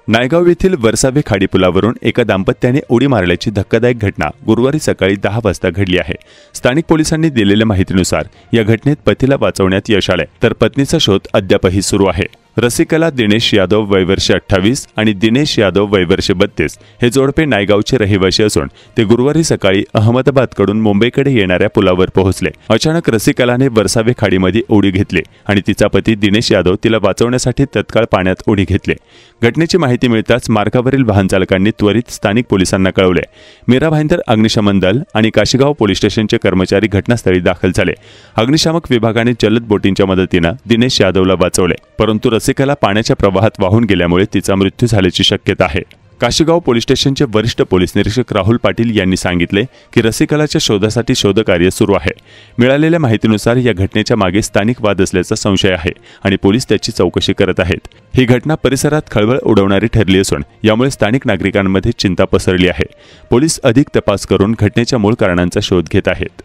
नायगाव येथील वरसावे खाडी पुलावरून एका दाम्पत्याने उडी मारल्याची धक्कादायक घटना गुरुवारी सकाळी 10 वाजता घडली आहे। स्थानिक पोलिसांनी दिलेल्या माहितीनुसार या घटनेत पतीला वाचवण्यात यश आले, तर पत्नीचा शोध अद्यापही सुरू आहे। रसिकला दिनेश यादव वय वर्ष 28 आणि दिनेश यादव वय वर्ष 32 हे जोडपे नायगावचे रहिवासी असून ते गुरुवारी सकाळी अहमदाबादकडून मुंबईकडे येणाऱ्या पुलावर पोहोचले। अचानक रसिकलाने वरसावे खाडीमध्ये उडी घेतली आणि तिचा पती दिनेश यादव तिला वाचवण्यासाठी तत्काळ पाण्यात उडी घेतली। घटनेची माहिती मिळताच मार्गावरील वाहन चालकांनी त्वरित स्थानिक पोलिसांना कळवले। मीरा भाईंदर अग्निशमन दल आणि काशीगाव पोलीस स्टेशनचे कर्मचारी घटनास्थळी दाखल झाले। अग्निशामक विभागाने जलद बोटींच्या मदतीने दिनेश यादवला वाचवले, परंतु रसिकला पाण्याच्या प्रवाहात वाहून गेल्यामुळे तिचा मृत्यू झाल्याची शक्यता आहे। काशीगाव पोलीस स्टेशनचे वरिष्ठ पोलीस निरीक्षक राहुल पाटील यांनी सांगितले की रसिकलाच्या शोधासाठी शोधकार्य सुरू आहे। मिळालेल्या माहितीनुसार या घटनेच्या मागे स्थानिक वाद असल्याचा संशय आहे आणि पोलीस त्याची चौकशी करत आहेत। ही घटना परिसरात खळबळ उडवणारी ठरली असून यामुळे स्थानिक नागरिकांमध्ये चिंता पसरली आहे। पोलीस अधिक तपास करून घटनेच्या मूळ कारणांचा शोध घेत आहेत।